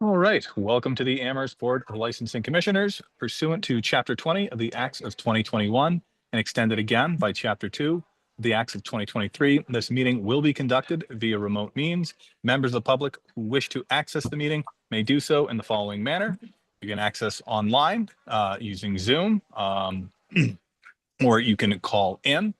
All right, welcome to the Amherst Board of Licensing Commissioners. Pursuant to Chapter 20 of the Acts of 2021 and extended again by Chapter 2 of the Acts of 2023, this meeting will be conducted via remote means. Members of the public who wish to access the meeting may do so in the following manner. You can access online using Zoom, or you can call in.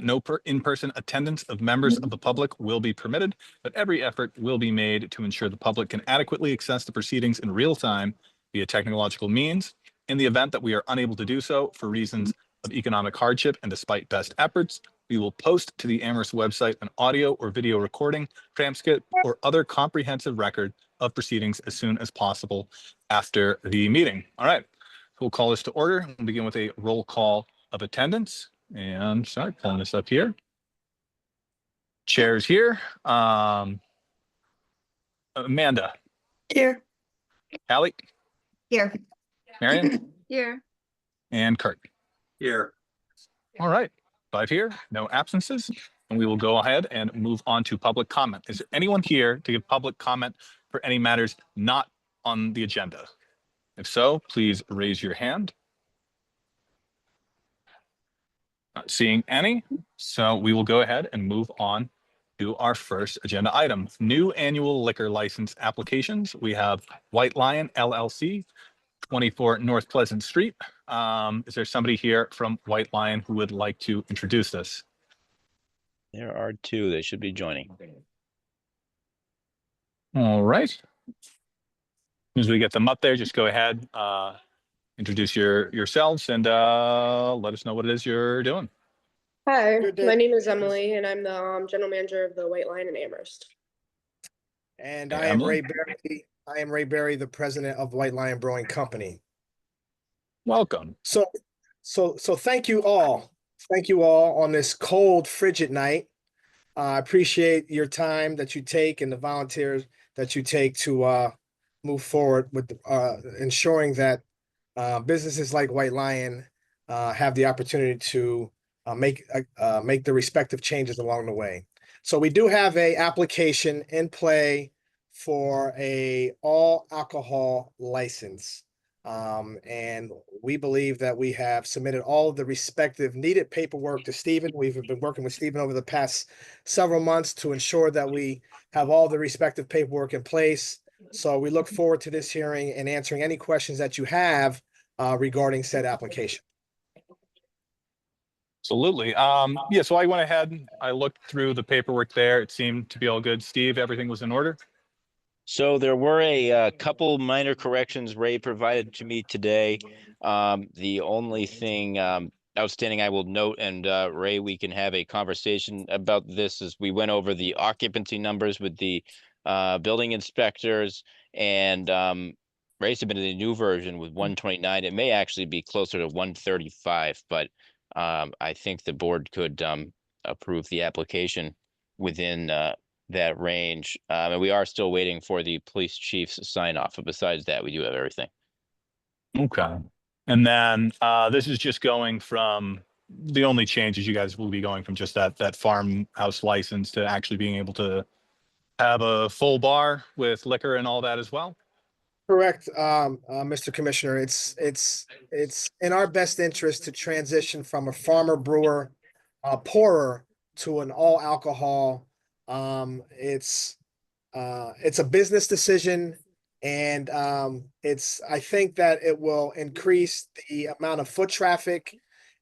No in-person attendance of members of the public will be permitted, but every effort will be made to ensure the public can adequately access the proceedings in real time via technological means. In the event that we are unable to do so for reasons of economic hardship and despite best efforts, we will post to the Amherst website an audio or video recording, transcript, or other comprehensive record of proceedings as soon as possible after the meeting. All right, we'll call this to order. We'll begin with a roll call of attendance. And sorry, pulling this up here. Chairs here. Amanda. Here. Hallie. Here. Marion. Here. And Kurt. Here. All right, 5 here, no absences. And we will go ahead and move on to public comment. Is there anyone here to give public comment for any matters not on the agenda? If so, please raise your hand. Not seeing any, so we will go ahead and move on to our first agenda item. New annual liquor license applications. We have White Lion LLC, 24 North Pleasant Street. Is there somebody here from White Lion who would like to introduce this? There are two. They should be joining. All right. As soon as we get them up there, just go ahead, introduce yourselves and let us know what it is you're doing. Hi, my name is Emily, and I'm the general manager of the White Lion in Amherst. And Hey, I am Emily. Ray Berry. I am Ray Berry, the president of White Lion Brewing Company. Welcome. So thank you all. Thank you all on this cold, frigid night. I appreciate your time that you take and the volunteers that you take to move forward with ensuring that businesses like White Lion have the opportunity to make the respective changes along the way. So we do have a application in play for a all alcohol license. And we believe that we have submitted all of the respective needed paperwork to Stephen. We've been working with Stephen over the past several months to ensure that we have all the respective paperwork in place. So we look forward to this hearing and answering any questions that you have regarding said application. Absolutely. Yeah, so I went ahead, I looked through the paperwork there. It seemed to be all good. Steve, everything was in order? So there were a couple minor corrections Ray provided to me today. The only thing outstanding I will note, and Ray, we can have a conversation about this, as we went over the occupancy numbers with the building inspectors, and Ray submitted a new version with 129. It may actually be closer to 135, but I think the board could approve the application within that range. And we are still waiting for the police chief's sign off. But besides that, we do have everything. Okay. And then this is just going from, the only changes you guys will be going from just that farmhouse license to actually being able to have a full bar with liquor and all that as well? Correct, Mr. Commissioner. It's in our best interest to transition from a farmer brewer pourer to an all alcohol. It's a business decision, and I think that it will increase the amount of foot traffic.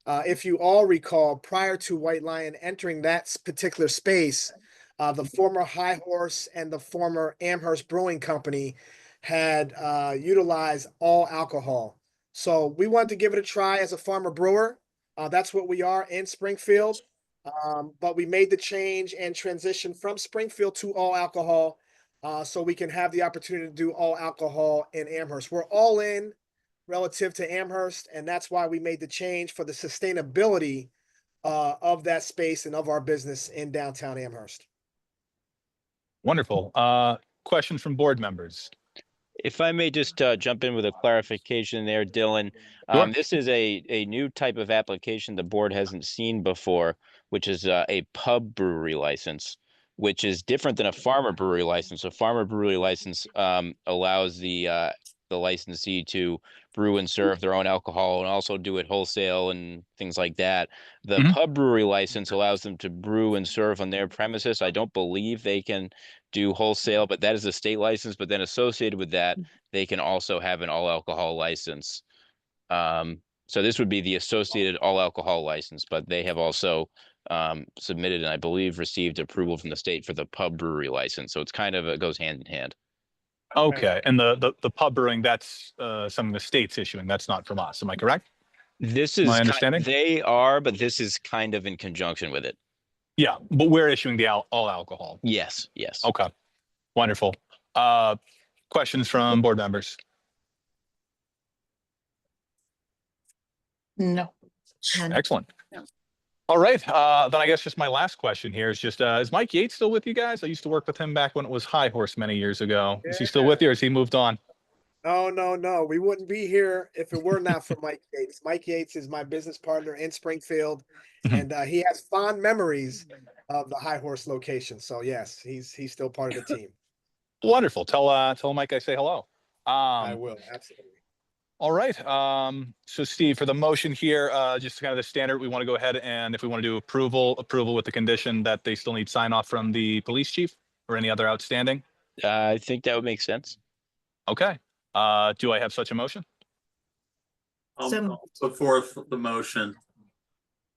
If you all recall, prior to White Lion entering that particular space, the former High Horse and the former Amherst Brewing Company had utilized all alcohol. So we wanted to give it a try as a farmer brewer. That's what we are in Springfield. But we made the change and transition from Springfield to all alcohol, so we can have the opportunity to do all alcohol in Amherst. We're all in relative to Amherst, and that's why we made the change for the sustainability of that space and of our business in downtown Amherst. Wonderful. Questions from board members? If I may just jump in with a clarification there, Dylan. Sure. This is a new type of application the board hasn't seen before, which is a pub brewery license, which is different than a farmer brewery license. A farmer brewery license allows the licensee to brew and serve their own alcohol and also do it wholesale and things like that. The Mhm. pub brewery license allows them to brew and serve on their premises. I don't believe they can do wholesale, but that is a state license. But then associated with that, they can also have an all alcohol license. So this would be the associated all alcohol license, but they have also submitted and I believe received approval from the state for the pub brewery license. So it's kind of, it goes hand in hand. Okay, and the pub brewing, that's something the state's issuing. That's not from us. Am I correct? This My is, understanding? they are, but this is kind of in conjunction with it. Yeah, but we're issuing the all alcohol. Yes, yes. Okay, wonderful. Questions from board members? No. Excellent. No. All right, then I guess just my last question here is just, is Mike Yates still with you guys? I used to work with him back when it was High Horse many years ago. Is he still with you or has he moved on? No. We wouldn't be here if it were not for Mike Yates. Mike Yates is my business partner in Springfield, Mhm. and he has fond memories of the High Horse location. So yes, he's still part of the team. Wonderful. Tell Mike I say hello. I will, absolutely. All right. So Steve, for the motion here, just kind of the standard, we want to go ahead and if we want to do approval with the condition that they still need sign off from the police chief or any other outstanding. I think that would make sense. Okay. Do I have such a motion? So- I'll put forth the motion.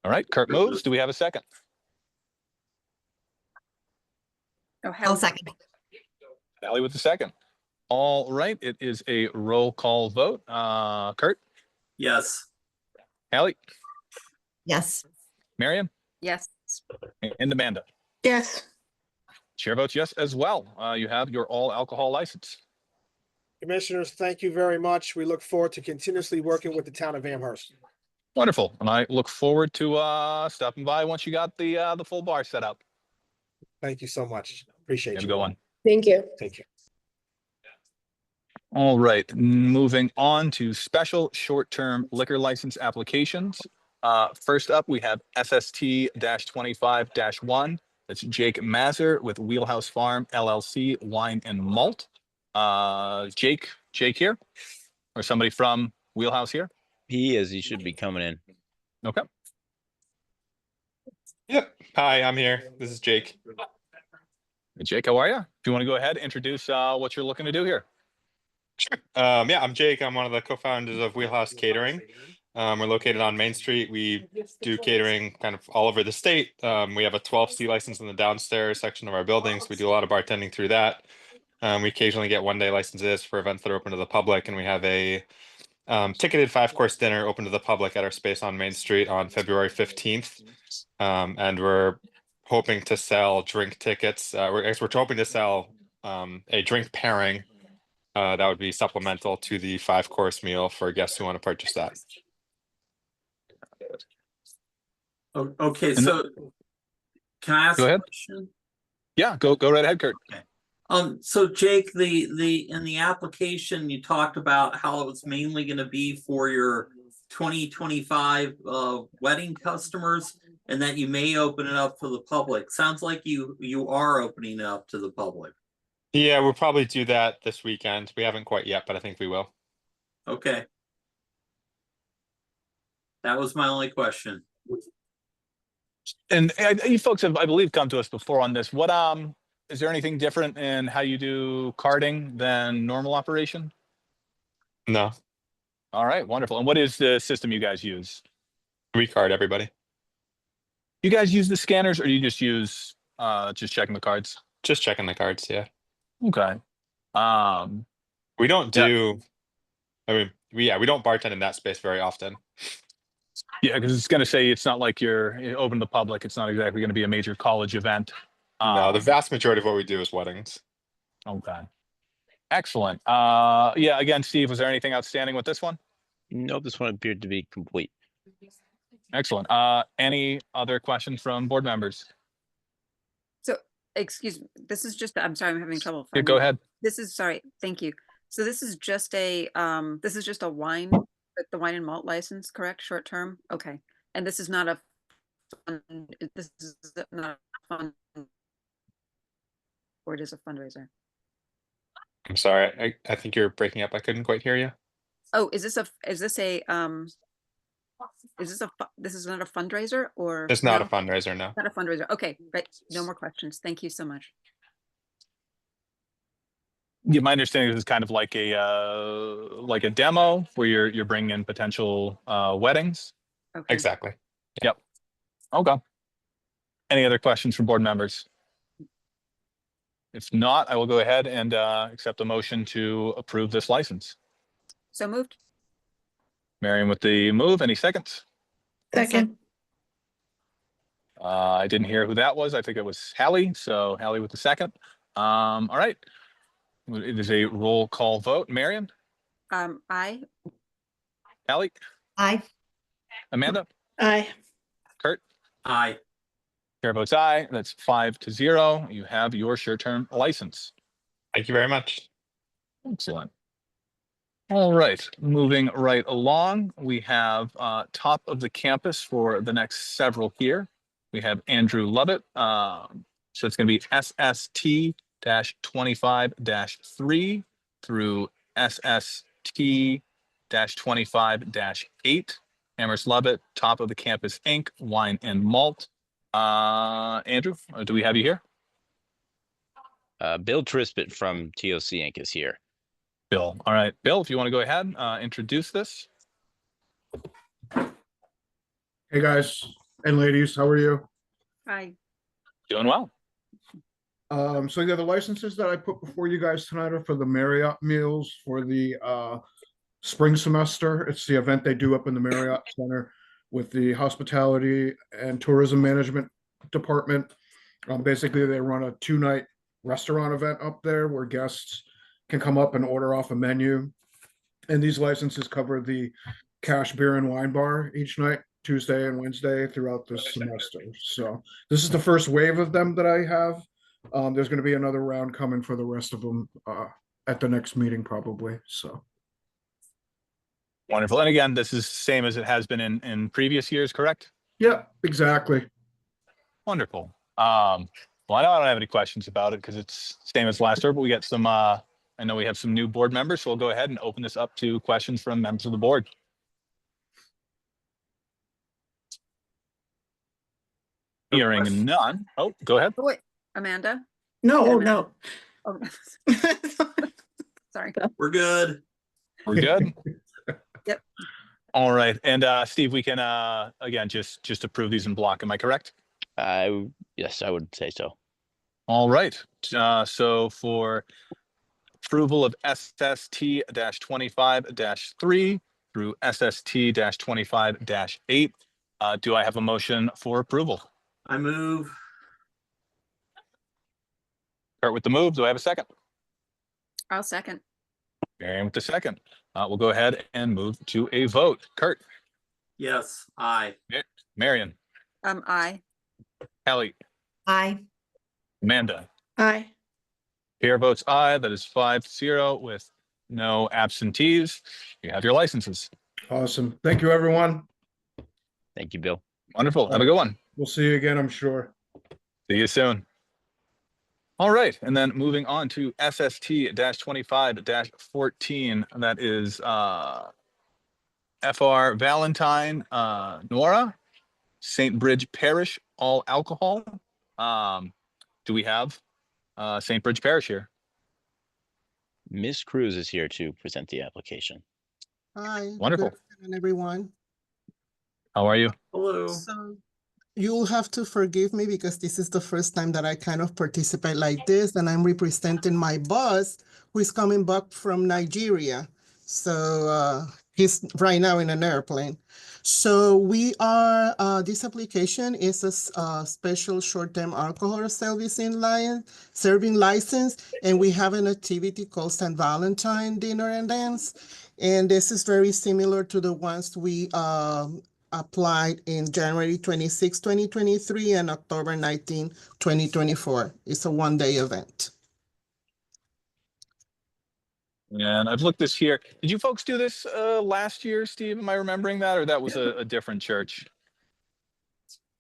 All right. Kurt moves. Do we have a second? I'll second. Sally with the second. All right. It is a roll call vote. Kurt, Yes. Hallie, Yes. Miriam, Yes. and Amanda. Yes. Chair votes yes as well. You have your all alcohol license. Commissioners, thank you very much. We look forward to continuously working with the town of Amherst. Wonderful. And I look forward to stopping by once you got the full bar set up. Thank you so much. Appreciate Have you. a good one. Thank you. Take care. All right, moving on to special short-term liquor license applications. First up, we have SST-25-1. That's Jake Mazur with Wheelhouse Farm LLC Wine and Malt. Jake here, or somebody from Wheelhouse here? He should be coming in. Okay. Yep. Hi, I'm here. This is Jake. Hey, Jake, how are you? If you want to go ahead, introduce what you're looking to do here. Yeah, I'm Jake. I'm one of the co-founders of Wheelhouse Catering. We're located on Main Street. We do catering kind of all over the state. We have a 12C license in the downstairs section of our buildings. We do a lot of bartending through that. We occasionally get one-day licenses for events that are open to the public, and we have a ticketed 5-course dinner open to the public at our space on Main Street on February 15th. And we're hoping to sell drink tickets. We're hoping to sell a drink pairing that would be supplemental to the 5-course meal for guests who want to purchase that. Okay, And so can I ask Go a ahead. question? Yeah, go right ahead, Kurt. So Jake, in the application, you talked about how it was mainly gonna be for your 2025 wedding customers and that you may open it up to the public. Sounds like you are opening it up to the public. Yeah, we'll probably do that this weekend. We haven't quite yet, but I think we will. Okay. That was my only question. And you folks have, I believe, come to us before on this. What is there anything different in how you do carding than normal operation? No, All right, wonderful. And what is the system you guys use? we card everybody. You guys use the scanners or do you just use just checking the cards? Just checking the cards, yeah. Okay. We don't Yeah. do, I mean, we don't bartend in that space very often. Yeah, because it's going to say it's not like you're open to the public. It's not exactly going to be a major college event. No, the vast majority of what we do is weddings. Okay. Excellent. Yeah, again, Steve, was there anything outstanding with this one? Nope, this one appeared to be complete. Excellent. Any other questions from board members? Excuse me, this is just, I'm sorry, I'm having trouble. Yeah, go ahead. This is, sorry, thank you. So this is just a wine, the wine and malt license, correct? Short term? Okay. And this is not a, this is not a fun or it is a fundraiser? I'm sorry, I think you're breaking up. I couldn't quite hear you. Oh, is this a this is not a fundraiser or? It's not a no? fundraiser, no. Not a fundraiser. Okay, right. No more questions. Thank you so much. Yeah, my understanding is it's kind of like a demo where you're bringing in potential weddings. Okay. Exactly. Yep. Okay. Any other questions from board members? If not, I will go ahead and accept a motion to approve this license. So moved. Marion with the move. Any seconds? Second. I didn't hear who that was. I think it was Hallie. So Hallie with the second. All right. It is a roll call vote. Marion, Aye. Hallie, Aye. Amanda, Aye. Kurt, Aye. chair votes aye. That's 5-0. You have your short-term license. Thank you very much. Excellent. All right, moving right along, we have top of the campus for the next several here. We have Andrew Lovett. So it's going to be SST-25-3 through SST-25-8. Amherst Lovett, top of the campus Inc., wine and malt. Andrew, do we have you here? Bill Trispett from TOC Inc. is here. Bill. All right, Bill, if you want to go ahead, introduce this. Hey guys and ladies, how are you? Aye. Doing well. So yeah, the licenses that I put before you guys tonight are for the Marriott meals for the spring semester. It's the event they do up in the Marriott Center with the hospitality and tourism management department. Basically, they run a 2-night restaurant event up there where guests can come up and order off a menu. And these licenses cover the cash beer and wine bar each night, Tuesday and Wednesday throughout the semester. So this is the first wave of them that I have. There's going to be another round coming for the rest of them at the next meeting probably. So Wonderful. And again, this is same as it has been in previous years, correct? yeah, exactly. Wonderful. Well, I know I don't have any questions about it because it's same as last year, but we got some, I know we have some new board members, so we'll go ahead and open this up to questions from members of the board. Hearing none. Oh, go ahead. Oh, wait, Amanda? No, Yeah, no. Oh, sorry. We're good. We're good. Yep. All right. And Steve, we can again just approve these in block. Am I correct? Yes, I would say so. All right. So for approval of SST-25-3 through SST-25-8, do I have a motion for approval? I move. Start with the move. Do I have a second? I'll second. Marion with the second. We'll go ahead and move to a vote. Kurt, Yes, aye. Marion, Aye. Hallie, Aye. Amanda. Aye. Chair votes aye. That is 5-0 with no absentees. You have your licenses. Awesome. Thank you, everyone. Thank you, Bill. Wonderful. Have a good one. We'll see you again, I'm sure. See you soon. All right. And then moving on to SST-25-14. That is FR Valentine, Nora, St. Bridge Parish, all alcohol. Do we have St. Bridge Parish here? Miss Cruz is here to present the application. Hi. Wonderful. Good afternoon, everyone. How are you? Hello. So you'll have to forgive me because this is the first time that I kind of participate like this, and I'm representing my boss who is coming back from Nigeria. So he's right now in an airplane. So we are, this application is a special short-term alcohol serving license, and we have an activity called St. Valentine Dinner and Dance. And this is very similar to the ones we applied in January 26, 2023 and October 19, 2024. It's a one-day event. And I've looked this here. Did you folks do this last year, Steve? Am I remembering that, or that was a different church?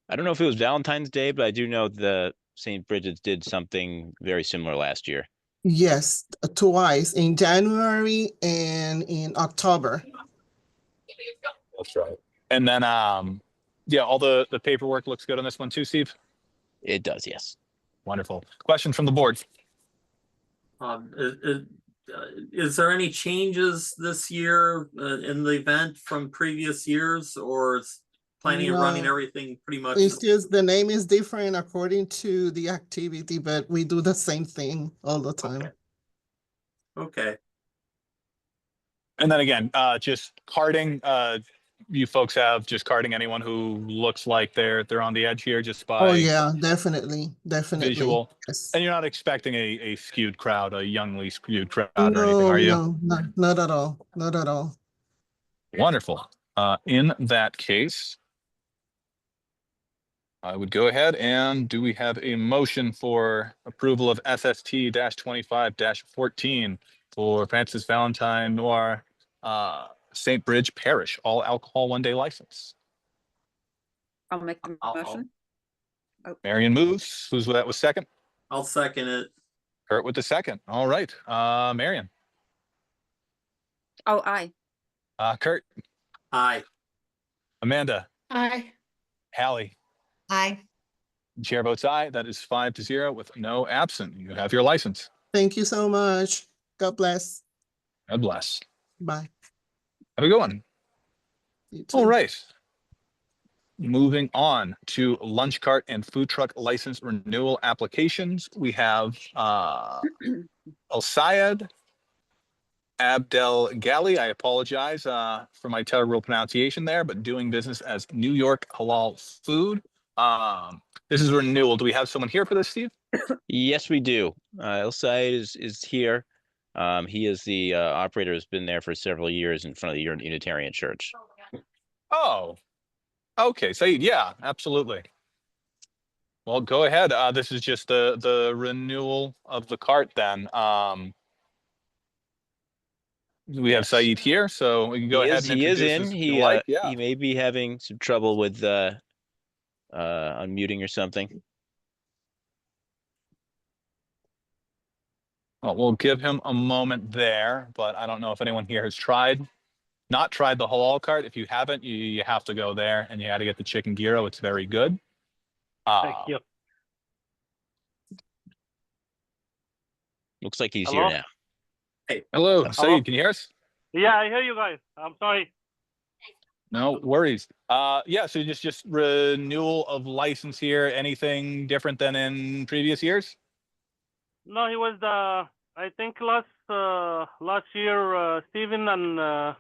I don't know if it was Valentine's Day, but I do know the St. Bridget's did something very similar last year. Yes, twice in January and in October. That's right. And then, yeah, all the paperwork looks good on this one too, Steve? It does, yes. Wonderful. Question from the board. Is there any changes this year in the event from previous years, or is planning on running No. everything pretty much? It's just the name is different according to the activity, but we do the same thing all the time. Okay. And then again, just carding, you folks have just carding anyone who looks like they're on the edge here just by Oh, yeah, definitely. visual. Yes. And you're not expecting a skewed crowd, a youngly skewed crowd or anything, No, are you? no, not at all. Not at all. Wonderful. In that case, I would go ahead and do we have a motion for approval of SST-25-14 for Francis Valentine Noir, St. Bridge Parish, all alcohol 1-day license? I'll make the motion. Marion moves. Who's that was second? I'll second it. Kurt with the second. All right. Marion. Oh, aye. Kurt. Aye. Amanda. Aye. Hallie. Aye. Chair votes aye. That is 5-0 with no absent. You have your license. Thank you so much. God bless. God bless. Bye. Have a good one. You too. All right. Moving on to lunch cart and food truck license renewal applications. We have Al Sayed Abdel Gali. I apologize for my terrible pronunciation there, but doing business as New York Halal Food. This is a renewal. Do we have someone here for this, Steve? Yes, we do. El Sayed is here. He is the operator who's been there for several years in front of the Unitarian Church. Oh, okay. Saeed, yeah, absolutely. Well, go ahead. This is just the renewal of the cart then. We have Yes. Saeed here, so we can go ahead and He is introduce in. us if you like. Yeah. He may be having some trouble with unmuting or something. Well, we'll give him a moment there, but I don't know if anyone here has not tried the halal cart. If you haven't, you have to go there and you got to get the chicken gyro. It's very good. Thank you. Looks like he's Hello? here now. Hello, Hello? Saeed, can you hear us? Yeah, I hear you guys. I'm sorry. No worries. Yeah, so just renewal of license here. Anything different than in previous years? No, he was I think last year, Stephen and the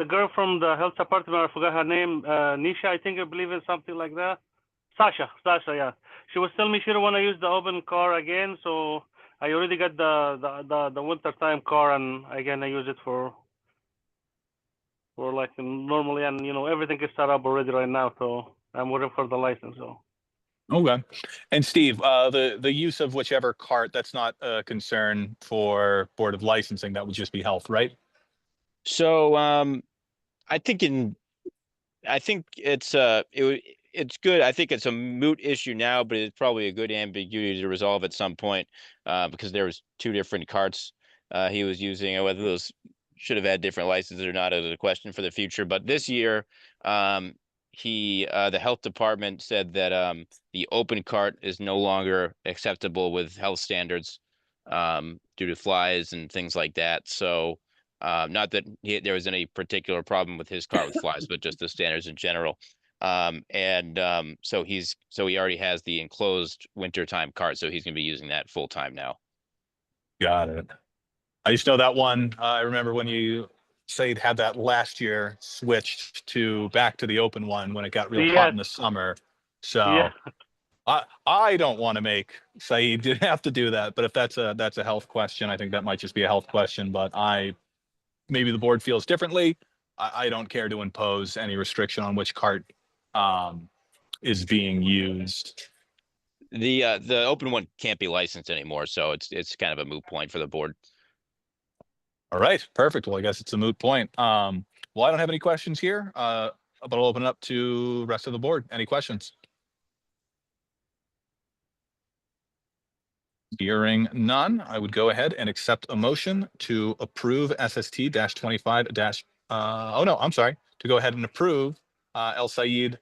girl from the health department, I forgot her name, Nisha, I believe in something like that. Sasha, yeah. She was telling me she don't want to use the open car again, so I already got the winter time car, and again I use it for like normally, and everything is set up already right now, so I'm waiting for the license. So. Okay. And Steve, the use of whichever cart, that's not a concern for Board of Licensing. That would just be health, right? So I think it's it's good. I think it's a moot issue now, but it's probably a good ambiguity to resolve at some point because there was 2 different carts he was using. Whether those should have had different licenses or not is a question for the future. But this year, the health department said that the open cart is no longer acceptable with health standards due to flies and things like that. So not that there was any particular problem with his cart with flies, but just the standards in general. So he already has the enclosed wintertime cart, so he's going to be using that full time now. Got it. I just know that one. I remember when you Said had that last year, switched back to the open one when it got real hot in the summer. So Yeah. I don't want to make Saeed have to do that, but if that's a health question, I think that might just be a health question. But maybe the board feels differently. I don't care to impose any restriction on which cart is being used. The open one can't be licensed anymore, so it's kind of a moot point for the board. All right, perfect. Well, I guess it's a moot point. Well, I don't have any questions here, but I'll open it up to the rest of the board. Any questions? Hearing none, I would go ahead and accept a motion to approve SST 25 to go ahead and approve El Sayed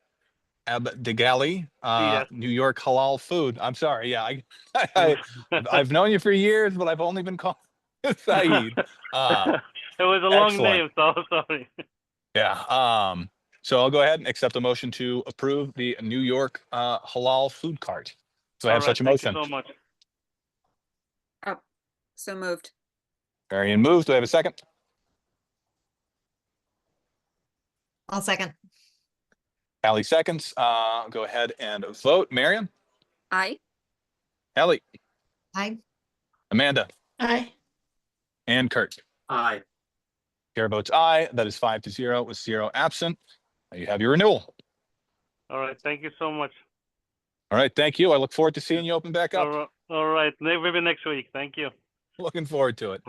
Abdegali, Yes. New York Halal Food. I'm sorry. Yeah, I've known you for years, but I've only been called Saeed. It was a long excellent. name, so sorry. Yeah. So I'll go ahead and accept a motion to approve the New York Halal Food Cart. So I have All right, such a thank you motion. so much. So moved. Marion moves. Do I have a second? I'll second. Hallie seconds. Go ahead and vote. Marion, Aye. Hallie, Aye. Amanda, Aye. and Kurt. Aye. Chair votes aye. That is 5-0 with 0 absent. Now you have your renewal. All right, thank you so much. All right. Thank you. I look forward to seeing you open back up. All right, maybe next week. Thank you. Looking forward to it.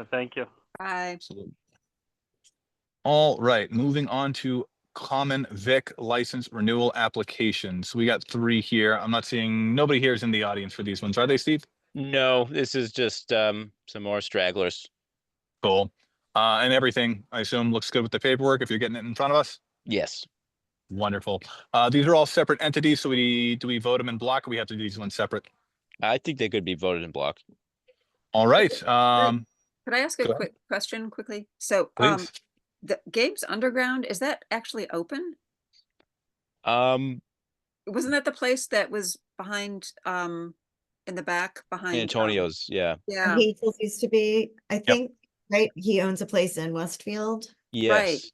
Thank you. Aye. Absolutely. All right. Moving on to common Vic license renewal applications. We got 3 here. I'm not seeing, nobody here is in the audience for these ones. Are they, Steve? No, this is just some more stragglers. Cool. And everything, I assume, looks good with the paperwork if you're getting it in front of us? Yes. Wonderful. These are all separate entities, so do we vote them in block, or we have to do these ones separate? I think they could be voted in block. All right. Could I ask a go ahead. quick question quickly? So, Please. the Gabe's Underground, is that actually open? Um, Wasn't that the place that was behind, in the back behind? Antonio's, yeah. Yeah, Hazel's used to be, I think, right? He owns a place in Westfield. Yes.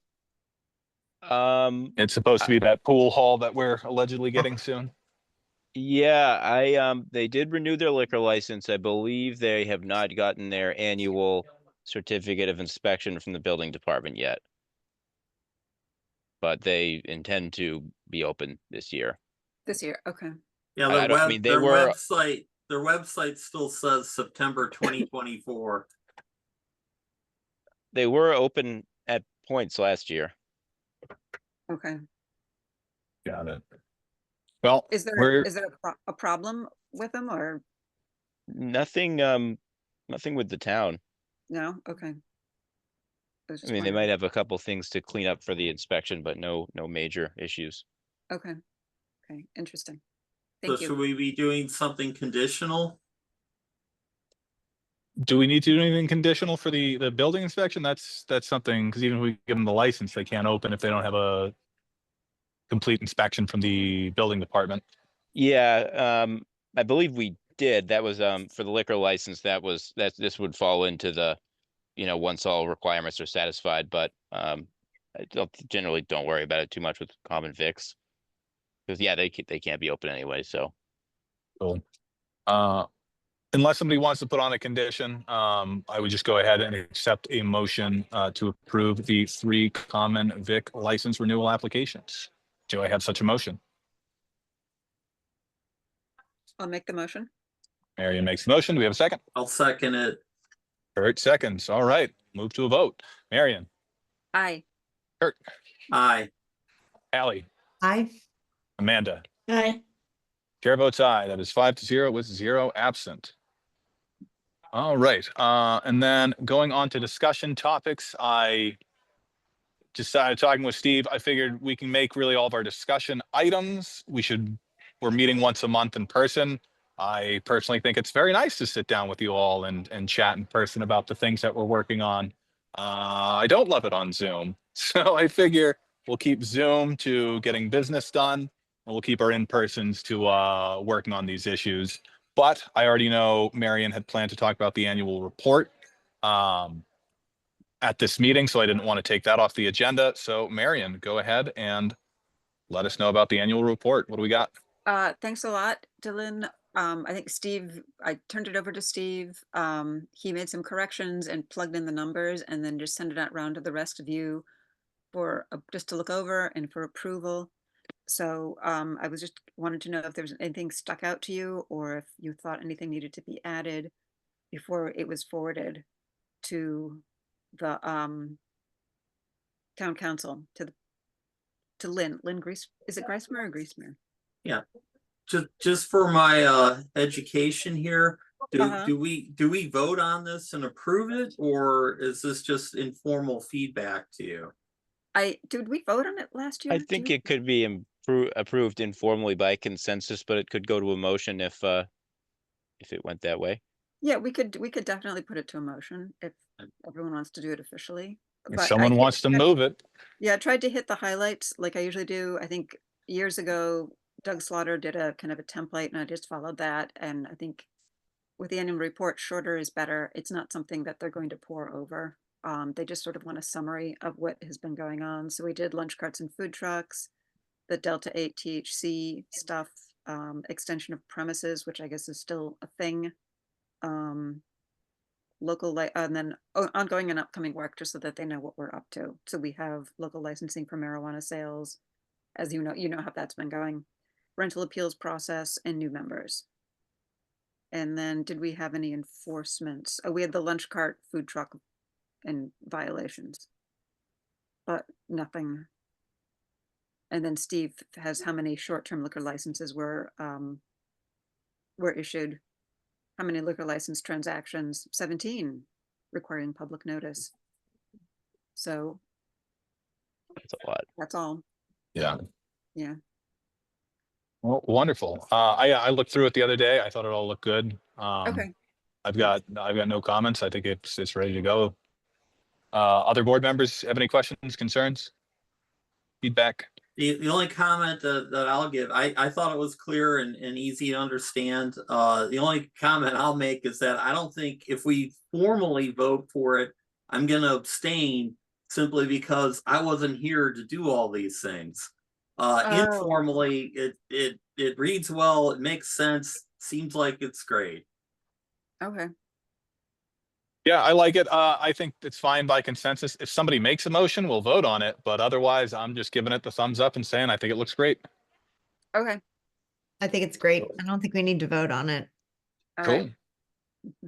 It's supposed to be that pool hall that we're allegedly getting soon. Yeah, they did renew their liquor license. I believe they have not gotten their annual certificate of inspection from the building department yet. But they intend to be open this year. this year, okay. Yeah, I their don't- I mean, they their were- website still says September 2024. They were open at points last year. Okay. Got it. Well, Is there we're, a problem with them or Nothing, nothing with the town. no? Okay. I mean, they might have a couple things to clean up for the inspection, but no major issues. Okay. Okay, interesting. So Thank should you. we be doing something conditional? do we need to do anything conditional for the building inspection? That's something, because even if we give them the license, they can't open if they don't have a complete inspection from the building department. Yeah, I believe we did. That was for the liquor license. This would fall into the, once all requirements are satisfied. But I generally don't worry about it too much with common Vics, because yeah, they can't be open anyway. So Cool. Unless somebody wants to put on a condition, I would just go ahead and accept a motion to approve the 3 common Vic license renewal applications. Do I have such a motion? I'll make the motion. Marion makes the motion. Do we have a second? I'll second it. Kurt seconds. All right. Move to a vote. Marion, Aye. Kurt, Aye. Hallie, Aye. Amanda. Aye. Chair votes aye. That is 5-0 with 0 absent. All right. And then going on to discussion topics, I decided, talking with Steve, I figured we can make really all of our discussion items. We're meeting once a month in person. I personally think it's very nice to sit down with you all and chat in person about the things that we're working on. I don't love it on Zoom. So I figure we'll keep Zoom to getting business done, and we'll keep our in-persons to working on these issues. But I already know Marion had planned to talk about the annual report at this meeting, so I didn't want to take that off the agenda. So Marion, go ahead and let us know about the annual report. What do we got? Thanks a lot, Dylan. I think Steve, I turned it over to Steve. He made some corrections and plugged in the numbers and then just sent it out around to the rest of you for just to look over and for approval. So I was just wanted to know if there was anything stuck out to you or if you thought anything needed to be added before it was forwarded to the town council, to Lynn Grease. Is it Greismer or Greasmere? Yeah. Just for my education here, Uh-huh. Do we vote on this and approve it, or is this just informal feedback to you? Did we vote on it last year? I think it could be approved informally by consensus, but it could go to a motion if it went that way. Yeah, we could definitely put it to a motion if everyone wants to do it officially. If But someone wants to move it, Yeah, I tried to hit the highlights like I usually do. I think years ago, Doug Slaughter did a kind of a template and I just followed that. And I think with the annual report, shorter is better. It's not something that they're going to pour over. They just sort of want a summary of what has been going on. So we did lunch carts and food trucks, the Delta 8 THC stuff, extension of premises, which I guess is still a thing. Local and then ongoing and upcoming work, just so that they know what we're up to. So we have local licensing for marijuana sales, as you know how that's been going, rental appeals process, and new members. And then did we have any enforcements? Oh, we had the lunch cart, food truck, and violations, but nothing. And then Steve has how many short-term liquor licenses were issued. How many liquor license transactions? 17, requiring public notice. So That's a lot. that's all. yeah. Yeah. Well, wonderful. I looked through it the other day. I thought it all looked good. Okay. I've got no comments. I think it's ready to go. Other board members have any questions, concerns, feedback? The only comment that I'll give, I thought it was clear and easy to understand. The only comment I'll make is that I don't think if we formally vote for it, I'm going to abstain simply because I wasn't here to do all these things. Informally, it reads well, it makes sense, seems like it's great. Okay. Yeah, I like it. I think it's fine by consensus. If somebody makes a motion, we'll vote on it. But otherwise, I'm just giving it the thumbs up and saying I think it looks great. Okay. I think it's great. I don't think we need to vote on it. All Cool.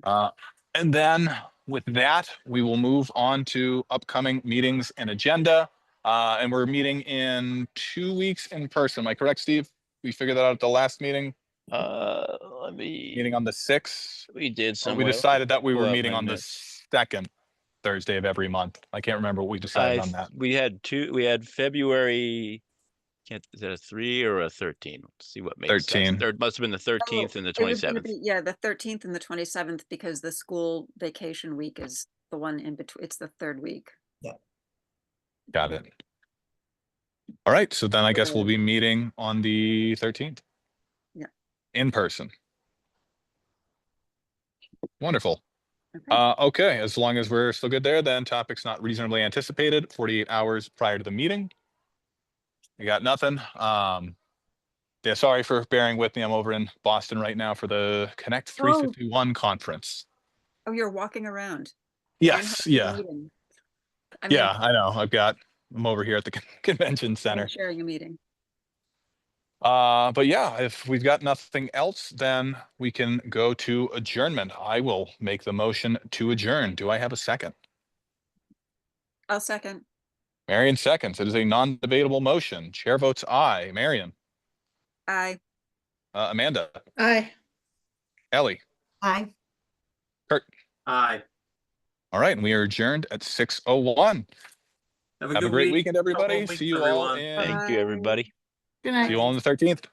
right. And then with that, we will move on to upcoming meetings and agenda. And we're meeting in 2 weeks in person. Am I correct, Steve? We figured that out at the last meeting. Let me. Meeting on the 6th. We did We somewhere. decided that we were Pull up meeting my on the notes. second Thursday of every month. I can't remember what we decided on that. We had February. Is that a 3 or a 13? Let's see what makes 13. sense. There must have been the 13th and the It was gonna 27th. be, yeah, the 13th and the 27th, because the school vacation week is the one in between. It's the third week. Got it. All right. So then I guess we'll be meeting on the 13th. Yeah. In person. Wonderful. Okay. Okay. As long as we're still good there, then topics not reasonably anticipated 48 hours prior to the meeting. You got nothing. Yeah, sorry for bearing with me. I'm over in Boston right now for the Connect 351 conference. Oh, you're walking around. Yes. Yeah. I mean, Yeah, I know. I'm over here at the convention center. sharing a meeting. But yeah, if we've got nothing else, then we can go to adjournment. I will make the motion to adjourn. Do I have a second? I'll second. Marion seconds. It is a non-debatable motion. Chair votes aye. Marion, Aye. Amanda, Aye. Ellie, Aye. Kurt. Aye. All right, and we are adjourned at 6:01. Have a good great week. weekend, everybody. Couple See you weeks, all everyone. in, Thank you, everybody. Good night. see you all on the 13th.